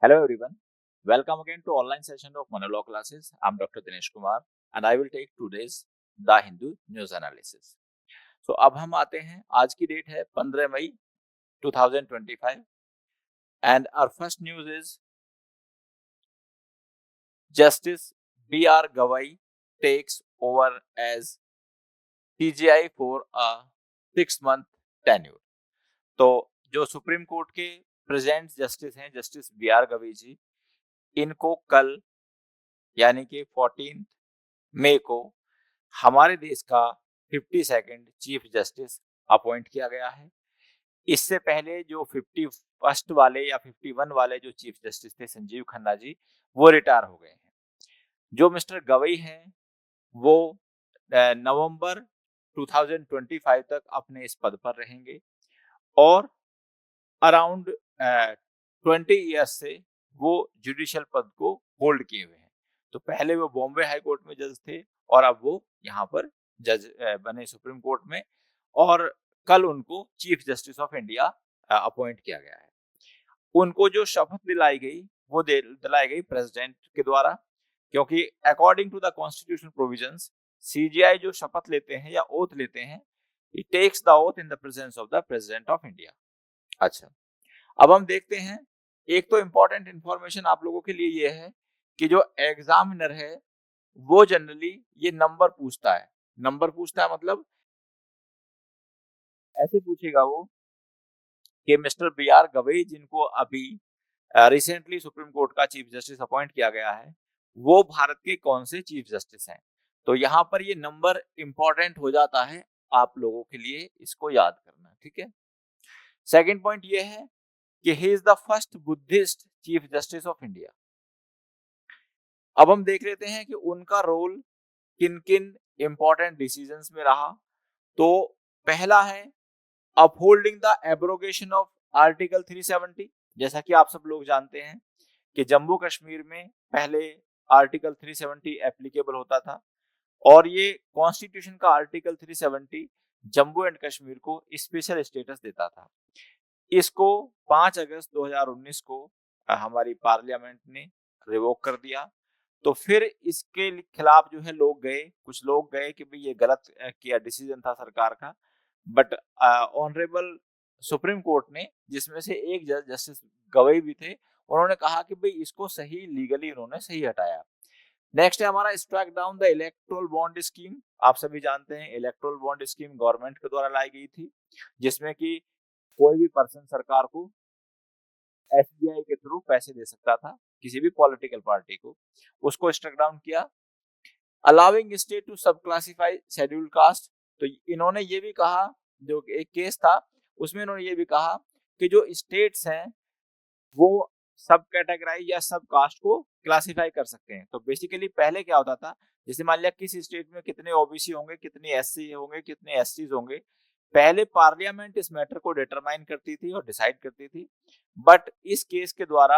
Hello everyone. Welcome again to online session of monologue classes. I'm Dr. Dinesh Kumar and I will take today's The Hindu news analysis. So अब हम आते हैं, आज की date है 15 मई 2025 and our first news is Justice B.R. Gavai takes over as CJI for a 6-month tenure. तो जो supreme court के प्रेजेंट जस्टिस हैं, जस्टिस B.R. गवई जी, इनको कल यानी कि 14 मई को हमारे देश का 52nd चीफ जस्टिस अपॉइंट किया गया है। इससे पहले जो 51st वाले या 51 वाले जो चीफ जस्टिस थे संजीव खन्ना जी, वो रिटायर हो गए हैं। जो मिस्टर गवई हैं वो नवंबर 2025 तक अपने इस पद पर रहेंगे और अराउंड 20 ईयर्स से वो जुडिशियल पद को होल्ड किए हुए हैं। तो पहले वो बॉम्बे हाई कोर्ट में जज थे और अब वो यहाँ पर जज बने सुप्रीम कोर्ट में, और कल उनको chief justice of India appoint किया गया है। उनको जो शपथ दिलाई गई वो दिलाई गई प्रेसिडेंट के द्वारा, क्योंकि according to the constitutional provisions CJI जो शपथ लेते हैं या ओथ लेते हैं, it takes the oath in the presence of the president of India. अच्छा, अब हम देखते हैं, एक तो इम्पोर्टेंट इंफॉर्मेशन आप लोगों के लिए ये है कि जो एग्जामिनर है वो जनरली ये नंबर पूछता है। नंबर पूछता है मतलब ऐसे पूछेगा वो कि मिस्टर बी आर गवई जिनको अभी रिसेंटली सुप्रीम कोर्ट का चीफ जस्टिस अपॉइंट किया गया है, वो भारत के कौन से चीफ जस्टिस हैं। तो यहाँ पर ये नंबर इंपॉर्टेंट हो जाता है आप लोगों के लिए, इसको याद करना, ठीक है। सेकेंड पॉइंट ये है कि he is the first Buddhist chief justice of India. अब हम देख लेते हैं कि उनका रोल किन किन इंपॉर्टेंट डिसीजंस में रहा। तो पहला है upholding the abrogation of article 370। जैसा कि आप सब लोग जानते हैं कि जम्मू कश्मीर में पहले आर्टिकल 370 एप्लीकेबल होता था और ये कॉन्स्टिट्यूशन का आर्टिकल 370 जम्मू एंड कश्मीर को स्पेशल स्टेटस देता था। इसको 5 अगस्त 2019 को हमारी पार्लियामेंट ने रिवोक कर दिया। तो फिर इसके खिलाफ जो है लोग गए, कुछ लोग गए कि भाई ये गलत किया डिसीजन था सरकार का, बट ऑनरेबल सुप्रीम कोर्ट ने, जिसमें से एक जज जस्टिस गवई भी थे, उन्होंने कहा कि भाई इसको सही लीगली उन्होंने सही हटाया। नेक्स्ट है हमारा strike down the electoral bond scheme. आप सभी जानते हैं इलेक्टोरल बॉन्ड स्कीम गवर्नमेंट के द्वारा लाई गई थी, जिसमें कि कोई भी पर्सन सरकार को एसबीआई के थ्रू पैसे दे सकता था किसी भी पॉलिटिकल पार्टी को। उसको स्ट्राइक डाउन किया। अलाउिंग स्टेट टू सब क्लासिफाई शेड्यूल्ड कास्ट। तो इन्होंने ये भी कहा, जो एक केस था उसमें इन्होंने ये भी कहा कि जो स्टेट्स हैं वो सब कैटेगराइज या सब कास्ट को क्लासिफाई कर सकते हैं। तो बेसिकली पहले क्या होता था, जैसे मान लिया किसी स्टेट में कितने ओबीसी होंगे, कितने एससी होंगे, कितने एसटीज होंगे, पहले पार्लियामेंट इस मैटर को डिटरमाइन करती थी और डिसाइड करती थी। बट इस केस के द्वारा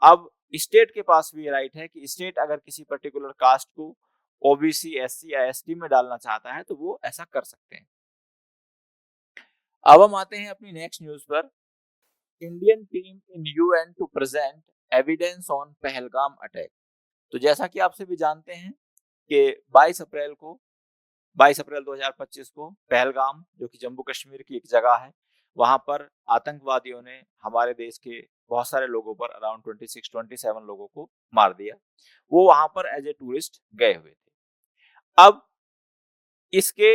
अब स्टेट के पास भी राइट है कि स्टेट अगर किसी पर्टिकुलर कास्ट को ओबीसी, एससी या एसटी में डालना चाहता है तो वो ऐसा कर सकते हैं। अब हम आते हैं अपनी नेक्स्ट न्यूज पर। Indian team in UN to present evidence on Pahalgam attack. तो जैसा कि आप सभी जानते हैं कि 22 अप्रैल 2025 को पहलगाम, जो कि जम्मू कश्मीर की एक जगह है, वहां पर आतंकवादियों ने हमारे देश के बहुत सारे लोगों पर अराउंड 27 लोगों को मार दिया। वो वहां पर एज ए टूरिस्ट गए हुए थे। अब इसके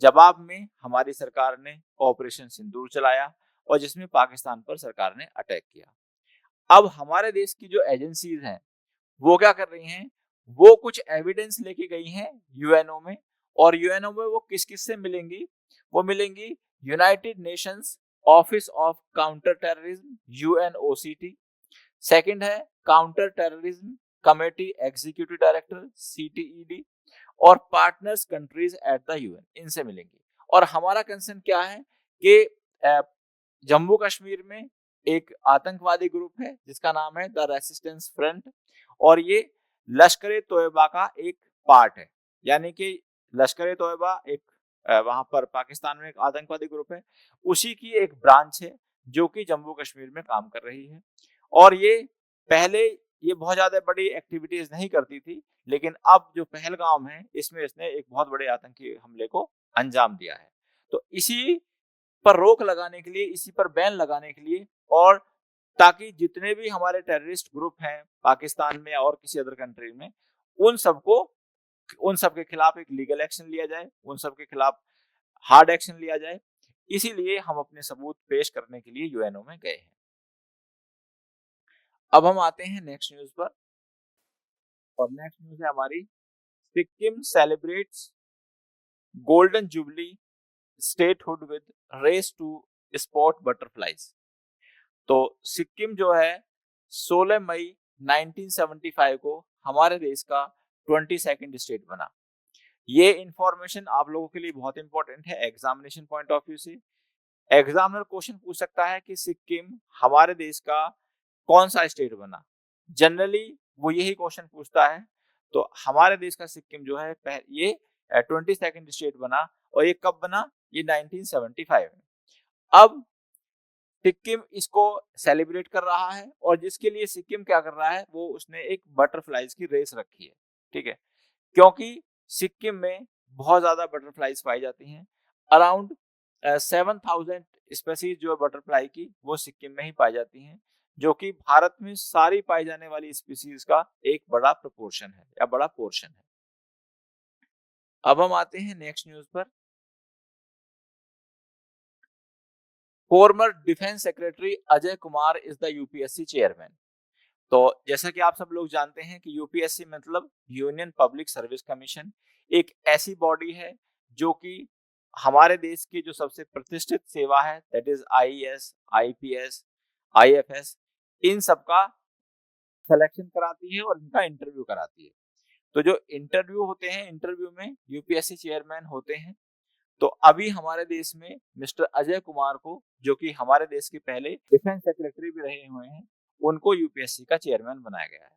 जवाब में हमारी सरकार ने ऑपरेशन सिंदूर चलाया और जिसमें पाकिस्तान पर सरकार ने अटैक किया। अब हमारे देश की जो एजेंसीज हैं वो क्या कर रही हैं, वो कुछ एविडेंस लेके गई हैं यूएनओ में, और यूएनओ में वो किस किस से मिलेंगी, वो मिलेंगी United Nations office of counter terrorism UNOCT. Second है counter terrorism committee executive director CTED, और partners countries at the UN, इनसे मिलेंगी। और हमारा कंसर्न क्या है कि जम्मू कश्मीर में एक आतंकवादी ग्रुप है जिसका नाम है द रेसिस्टेंस फ्रंट, और ये लश्कर ए तोयबा का एक पार्ट है। यानी कि लश्कर ए तोयबा एक वहां पर पाकिस्तान में एक आतंकवादी ग्रुप है, उसी की एक ब्रांच है जो कि जम्मू कश्मीर में काम कर रही है। और ये पहले ये बहुत ज्यादा बड़ी एक्टिविटीज नहीं करती थी, लेकिन अब जो पहलगाम है इसमें इसने एक बहुत बड़े आतंकी हमले को अंजाम दिया है। तो इसी पर रोक लगाने के लिए, इसी पर बैन लगाने के लिए, और ताकि जितने भी हमारे टेररिस्ट ग्रुप हैं पाकिस्तान में और किसी अदर कंट्री में, उन सबको, उन सब के खिलाफ एक लीगल एक्शन लिया जाए, उन सब के खिलाफ हार्ड एक्शन लिया जाए। इसीलिए हम अपने सबूत पेश करने के लिए यूएनओ में गए हैं। अब हम आते हैं नेक्स्ट न्यूज पर, और नेक्स्ट न्यूज है हमारी, Sikkim celebrates golden jubilee statehood with race to spot butterflies. तो सिक्किम जो है 16 मई 1975 को हमारे देश का 22nd स्टेट बना। ये इंफॉर्मेशन आप लोगों के लिए बहुत इंपॉर्टेंट है एग्जामिनेशन पॉइंट ऑफ व्यू से। एग्जामिनर क्वेश्चन पूछ सकता है कि सिक्किम हमारे देश का कौन सा स्टेट बना। जनरली वो यही क्वेश्चन पूछता है। तो हमारे देश का सिक्किम जो है ये 22nd स्टेट बना, और ये कब बना? ये 1975 में। अब सिक्किम इसको सेलिब्रेट कर रहा है, और जिसके लिए सिक्किम क्या कर रहा है, वो उसने एक बटरफ्लाइज की रेस रखी है। ठीक है, क्योंकि सिक्किम में बहुत ज्यादा बटरफ्लाइज पाई जाती हैं। अराउंड 7,000 स्पेसीज जो है बटरफ्लाई की, वो सिक्किम में ही पाई जाती हैं, जो कि भारत में सारी पाई जाने वाली स्पीसीज का एक बड़ा प्रोपोर्शन है या बड़ा पोर्शन है। अब हम आते हैं नेक्स्ट न्यूज पर। Farmer defence secretary Ajay Kumar is the UPSC chairman. तो जैसा कि आप सब लोग जानते हैं कि यूपीएससी मतलब यूनियन पब्लिक सर्विस कमीशन, एक ऐसी बॉडी है जो कि हमारे देश की जो सबसे प्रतिष्ठित सेवा है, that is IAS, IPS, IFS, इन सब का सिलेक्शन कराती है और इनका इंटरव्यू कराती है। तो जो इंटरव्यू होते हैं, इंटरव्यू में यूपीएससी चेयरमैन होते हैं। तो अभी हमारे देश में मिस्टर अजय कुमार को, जो कि हमारे देश के पहले डिफेंस सेक्रेटरी भी रहे हुए हैं, उनको यूपीएससी का चेयरमैन बनाया गया है।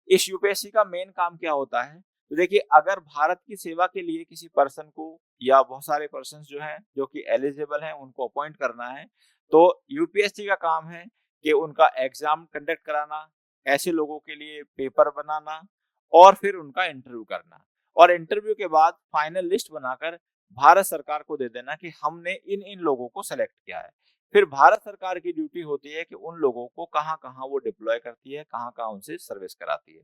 इस यूपीएससी का मेन काम क्या होता है? तो देखिए, अगर भारत की सेवा के लिए किसी पर्सन को, या बहुत सारे पर्सन जो हैं जो कि एलिजिबल हैं, उनको अपॉइंट करना है, तो यूपीएससी का काम है कि उनका एग्जाम कंडक्ट कराना, ऐसे लोगों के लिए पेपर बनाना, और फिर उनका इंटरव्यू करना, और इंटरव्यू के बाद फाइनल लिस्ट बनाकर भारत सरकार को दे देना कि हमने इन इन लोगों को सेलेक्ट किया है। फिर भारत सरकार की ड्यूटी होती है कि उन लोगों को कहाँ कहाँ वो डिप्लॉय करती है, कहाँ कहाँ उनसे सर्विस कराती है।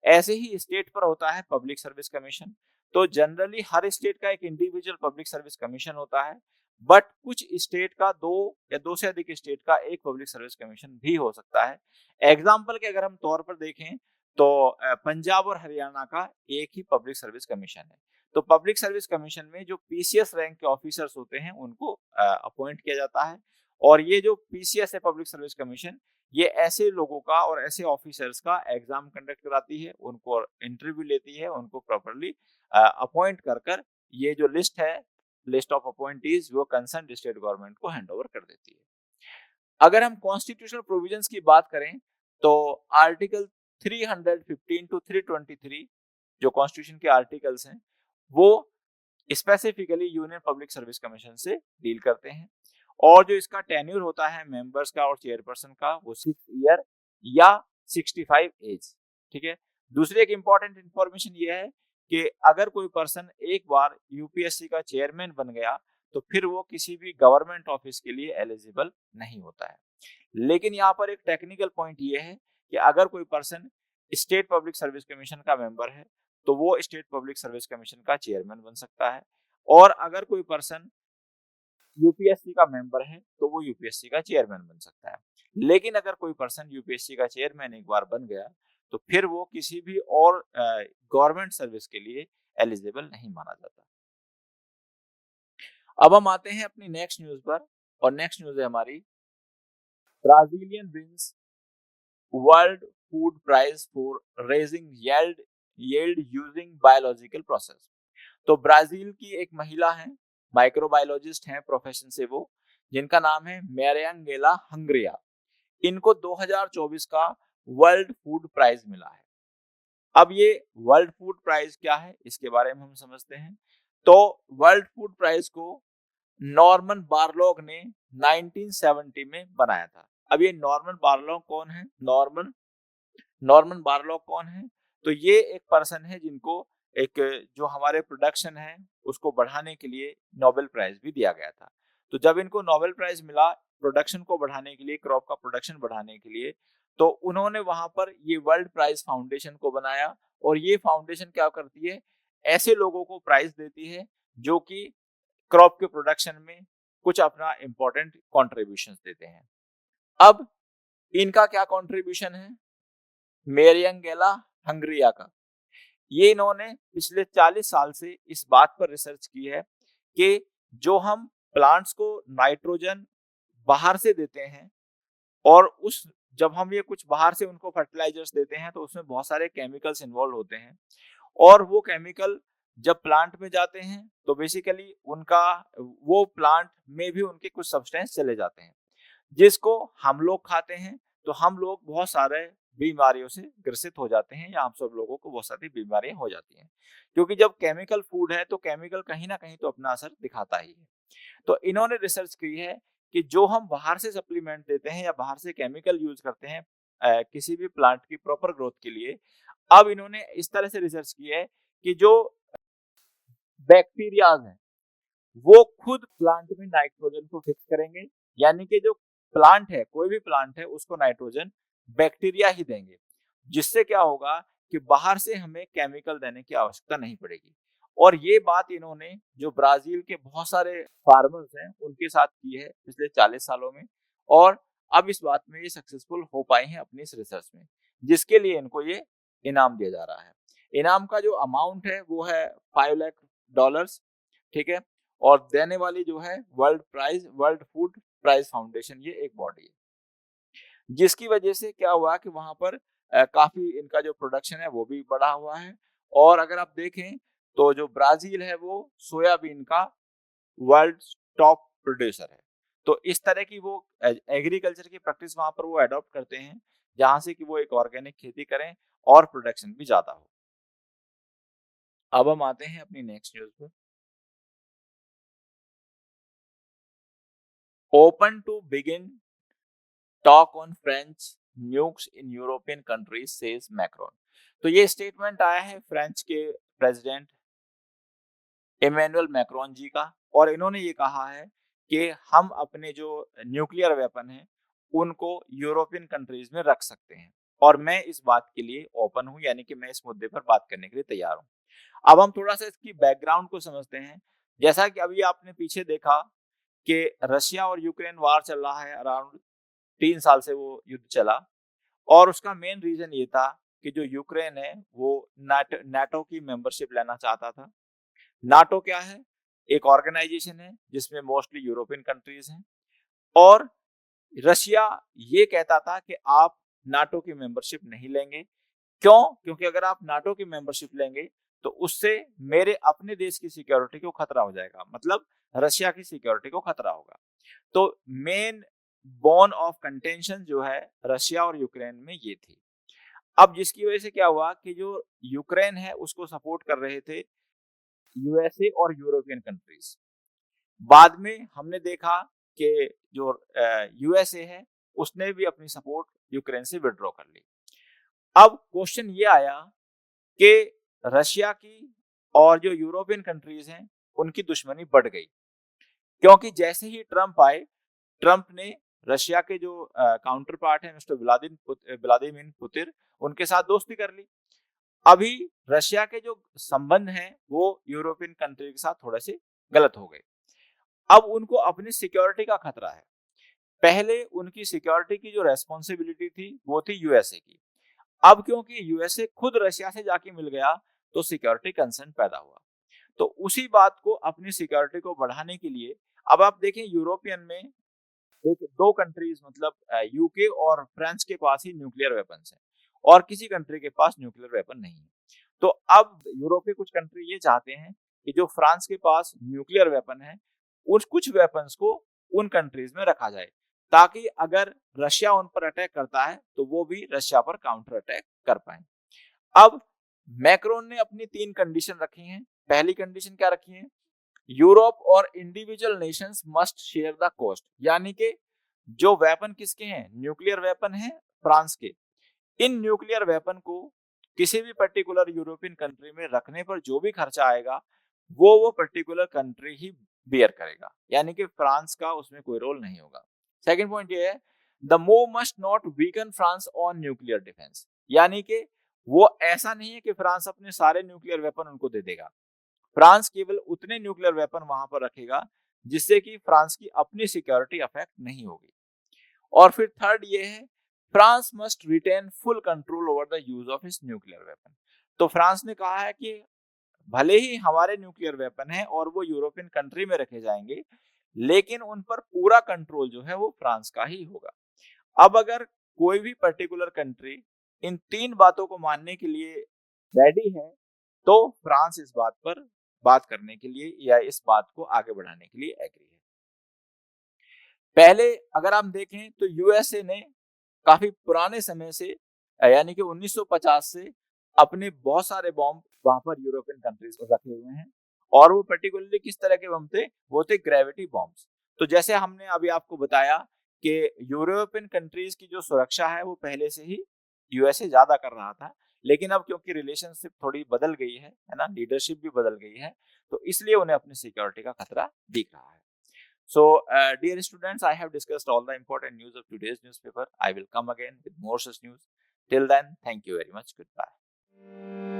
ऐसे ही स्टेट पर होता है पब्लिक सर्विस कमीशन। तो जनरली हर स्टेट का एक इंडिविजुअल पब्लिक सर्विस कमीशन होता है, बट कुछ स्टेट का दो या दो से अधिक स्टेट का एक पब्लिक सर्विस कमीशन भी हो सकता है। एग्जाम्पल के अगर हम तौर पर देखें, तो पंजाब और हरियाणा का एक ही पब्लिक सर्विस कमीशन है। तो पब्लिक सर्विस कमीशन में जो पीसीएस रैंक के ऑफिसर्स होते हैं, उनको अपॉइंट किया जाता है। और ये जो पीसीएस है, पब्लिक सर्विस कमीशन, ये ऐसे लोगों का और ऐसे ऑफिसर्स का एग्जाम कंडक्ट कराती है, उनको इंटरव्यू लेती है, उनको प्रॉपर्ली अपॉइंट कर कर ये जो लिस्ट है, लिस्ट ऑफ अपॉइंटीज, वो कंसर्न स्टेट गवर्नमेंट को हैंड ओवर कर देती है। अगर हम कॉन्स्टिट्यूशनल प्रोविजंस की बात करें, तो आर्टिकल 315 टू 323 जो कॉन्स्टिट्यूशन के आर्टिकल्स हैं, वो specifically union public service commission से डील करते हैं। और जो इसका टेन्यूर होता है मेंबर्स का और चेयरपर्सन का, वो 6 ईयर या 65 एज। ठीक है। दूसरी एक इंपॉर्टेंट इंफॉर्मेशन ये है कि अगर कोई पर्सन एक बार यूपीएससी का चेयरमैन बन गया, तो फिर वो किसी भी गवर्नमेंट ऑफिस के लिए एलिजिबल नहीं होता है। लेकिन यहाँ पर एक टेक्निकल पॉइंट ये है कि अगर कोई person state public service commission का मेंबर है, तो वो स्टेट पब्लिक सर्विस कमीशन का चेयरमैन बन सकता है। और अगर कोई पर्सन यूपीएससी का मेंबर है, तो वो यूपीएससी का चेयरमैन बन सकता है। लेकिन अगर कोई पर्सन यूपीएससी का चेयरमैन एक बार बन गया, तो फिर वो किसी भी और गवर्नमेंट सर्विस के लिए एलिजिबल नहीं माना जाता। अब हम आते हैं अपनी नेक्स्ट न्यूज पर, और नेक्स्ट न्यूज है हमारी, Brazilian wins world food prize for raising yield using biological process. तो ब्राजील की एक महिला है, माइक्रोबायोलॉजिस्ट हैं प्रोफेशन से वो, जिनका नाम है मैरियांगेला हंग्रिया। इनको 2024 का वर्ल्ड फूड प्राइज मिला है। अब ये वर्ल्ड फूड प्राइज क्या है, इसके बारे में हम समझते हैं। तो वर्ल्ड फूड प्राइज को नॉर्मन बारलॉग ने 1970 में बनाया था। अब ये नॉर्मन बारलॉग कौन है? नॉर्मन नॉर्मन बोरलॉग कौन है? तो ये एक पर्सन है जिनको एक जो हमारे प्रोडक्शन है उसको बढ़ाने के लिए नोबेल प्राइज भी दिया गया था। तो जब इनको नोबेल प्राइज मिला प्रोडक्शन को बढ़ाने के लिए, क्रॉप का प्रोडक्शन बढ़ाने के लिए, तो उन्होंने वहां पर ये वर्ल्ड प्राइज फाउंडेशन को बनाया। और ये फाउंडेशन क्या करती है? ऐसे लोगों को प्राइज देती है जो कि क्रॉप के प्रोडक्शन में कुछ अपना इंपॉर्टेंट कॉन्ट्रीब्यूशन देते हैं। अब इनका क्या कॉन्ट्रीब्यूशन है? मेरियंगेला हंगरिया का। ये इन्होंने पिछले 40 साल से इस बात पर रिसर्च की है कि जो हम प्लांट्स को नाइट्रोजन बाहर से देते हैं, और उस जब हम ये कुछ बाहर से उनको फर्टिलाइजर्स देते हैं तो उसमें बहुत सारे केमिकल्स इन्वॉल्व होते हैं, और वो केमिकल जब प्लांट में जाते हैं तो बेसिकली उनका वो प्लांट में भी उनके कुछ सब्सटेंस चले जाते हैं, जिसको हम लोग खाते हैं तो हम लोग बहुत सारे बीमारियों से ग्रसित हो जाते हैं, या हम सब लोगों को बहुत सारी बीमारियां हो जाती हैं। क्योंकि जब केमिकल फूड है तो केमिकल कहीं ना कहीं तो अपना असर दिखाता ही है। तो इन्होंने रिसर्च की है कि जो हम बाहर से सप्लीमेंट देते हैं या बाहर से केमिकल यूज करते हैं किसी भी प्लांट की प्रॉपर ग्रोथ के लिए, अब इन्होंने इस तरह से रिसर्च की है कि जो बैक्टीरियाज हैं वो खुद प्लांट में नाइट्रोजन को फिक्स करेंगे। यानी कि जो प्लांट है, कोई भी प्लांट है, उसको नाइट्रोजन बैक्टीरिया ही देंगे, जिससे क्या होगा कि बाहर से हमें केमिकल देने की आवश्यकता नहीं पड़ेगी। और ये बात इन्होंने जो ब्राजील के बहुत सारे फार्मर्स हैं उनके साथ की है पिछले 40 सालों में, और अब इस बात में ये सक्सेसफुल हो पाए हैं अपनी इस रिसर्च में, जिसके लिए इनको ये इनाम दिया जा रहा है। इनाम का जो अमाउंट है वो है $5 लाख। ठीक है। और देने वाली जो है वर्ल्ड फूड प्राइज फाउंडेशन, ये एक बॉडी है, जिसकी वजह से क्या हुआ कि वहां पर काफी इनका जो प्रोडक्शन है वो भी बढ़ा हुआ है। और अगर आप देखें तो जो ब्राजील है वो सोयाबीन का वर्ल्ड टॉप प्रोड्यूसर है। तो इस तरह की वो एग्रीकल्चर की प्रैक्टिस वहां पर वो अडॉप्ट करते हैं, जहां से कि वो एक ऑर्गेनिक खेती करें और प्रोडक्शन भी ज्यादा हो। अब हम आते हैं अपनी नेक्स्ट न्यूज पर। Open to begin talk on French nukes in European countries says Macron. तो ये स्टेटमेंट आया है फ्रेंच के प्रेसिडेंट इमैनुअल मैक्रोन जी का, और इन्होंने ये कहा है कि हम अपने जो न्यूक्लियर वेपन है उनको यूरोपियन कंट्रीज में रख सकते हैं, और मैं इस बात के लिए ओपन हूं, यानी कि मैं इस मुद्दे पर बात करने के लिए तैयार हूं। अब हम थोड़ा सा इसकी बैकग्राउंड को समझते हैं। जैसा कि अभी आपने पीछे देखा कि रशिया और यूक्रेन वार चल रहा है, अराउंड 3 साल से वो युद्ध चला, और उसका मेन रीजन ये था कि जो यूक्रेन है वो नाटो की मेंबरशिप लेना चाहता था। नाटो क्या है? एक ऑर्गेनाइजेशन है जिसमें मोस्टली यूरोपियन कंट्रीज हैं, और रशिया ये कहता था कि आप नाटो की मेंबरशिप नहीं लेंगे। क्यों? क्योंकि अगर आप नाटो की मेंबरशिप लेंगे तो उससे मेरे अपने देश की सिक्योरिटी को खतरा हो जाएगा, मतलब रशिया की सिक्योरिटी को खतरा होगा। तो मेन बोन ऑफ कंटेंशन जो है रशिया और यूक्रेन में ये थी। अब जिसकी वजह से क्या हुआ कि जो यूक्रेन है उसको सपोर्ट कर रहे थे यूएसए और यूरोपियन कंट्रीज। बाद में हमने देखा कि जो यूएसए है उसने भी अपनी सपोर्ट यूक्रेन से विड्रॉ कर ली। अब क्वेश्चन ये आया कि रशिया की और जो यूरोपियन कंट्रीज हैं उनकी दुश्मनी बढ़ गई, क्योंकि जैसे ही ट्रम्प आए, ट्रम्प ने रशिया के जो काउंटर पार्ट है मिस्टर व्लादिमीर पुतिन, उनके साथ दोस्ती कर ली। अभी रशिया के जो संबंध हैं वो यूरोपियन कंट्री के साथ थोड़े से गलत हो गए। अब उनको अपनी सिक्योरिटी का खतरा है। पहले उनकी सिक्योरिटी की जो रेस्पॉन्सिबिलिटी थी वो थी यूएसए की। अब क्योंकि यूएसए खुद रशिया से जाके मिल गया तो सिक्योरिटी कंसर्न पैदा हुआ। तो उसी बात को अपनी सिक्योरिटी को बढ़ाने के लिए अब आप देखें यूरोपियन में देखिए दो कंट्रीज, मतलब यूके और फ्रांस के पास ही न्यूक्लियर वेपन्स हैं, और किसी कंट्री के पास न्यूक्लियर वेपन नहीं है। तो अब यूरोप के कुछ कंट्री ये चाहते हैं कि जो फ्रांस के पास न्यूक्लियर वेपन है उस कुछ वेपन्स को उन कंट्रीज में रखा जाए, ताकि अगर रशिया उन पर अटैक करता है तो वो भी रशिया पर काउंटर अटैक कर पाए। अब मैक्रोन ने अपनी 3 कंडीशन रखी हैं। पहली कंडीशन क्या रखी है? यूरोप और individual Nations must share the cost, यानी कि जो वेपन किसके हैं, न्यूक्लियर वेपन है फ्रांस के, इन न्यूक्लियर वेपन को किसी भी पर्टिकुलर यूरोपियन कंट्री में रखने पर जो भी खर्चा आएगा वो पर्टिकुलर कंट्री ही बियर करेगा, यानी कि फ्रांस का उसमें कोई रोल नहीं होगा। सेकंड पॉइंट ये है, the move must not weaken France on nuclear defence, यानी कि वो ऐसा नहीं है कि फ्रांस अपने सारे न्यूक्लियर वेपन उनको दे देगा। फ्रांस केवल उतने न्यूक्लियर वेपन वहां पर रखेगा जिससे कि फ्रांस की अपनी सिक्योरिटी अफेक्ट नहीं होगी। और फिर थर्ड ये है, France must retain full control over the use of its nuclear weapon. तो फ्रांस ने कहा है कि भले ही हमारे न्यूक्लियर वेपन है और वो यूरोपियन कंट्री में रखे जाएंगे, लेकिन उन पर पूरा कंट्रोल जो है वो फ्रांस का ही होगा। अब अगर कोई भी पर्टिकुलर कंट्री इन तीन बातों को मानने के लिए रेडी है, तो फ्रांस इस बात पर बात करने के लिए या इस बात को आगे बढ़ाने के लिए एग्री है। पहले अगर आप देखें तो यूएसए ने काफी पुराने समय से यानी कि 1950 से अपने बहुत सारे बॉम्ब वहां पर यूरोपियन कंट्रीज में रखे हुए हैं। और वो पर्टिकुलरली किस तरह के बम थे, वो थे ग्रेविटी बॉम्ब्स। तो जैसे हमने अभी आपको बताया कि यूरोपियन कंट्रीज की जो सुरक्षा है वो पहले से ही यूएसए ज्यादा कर रहा था, लेकिन अब क्योंकि रिलेशनशिप थोड़ी बदल गई है ना, लीडरशिप भी बदल गई है, तो इसलिए उन्हें अपनी सिक्योरिटी का खतरा दिख रहा है। So, dear students, I have discussed all the important news of today's newspaper. I will come again with more such news. Till then, thank you very much. Goodbye.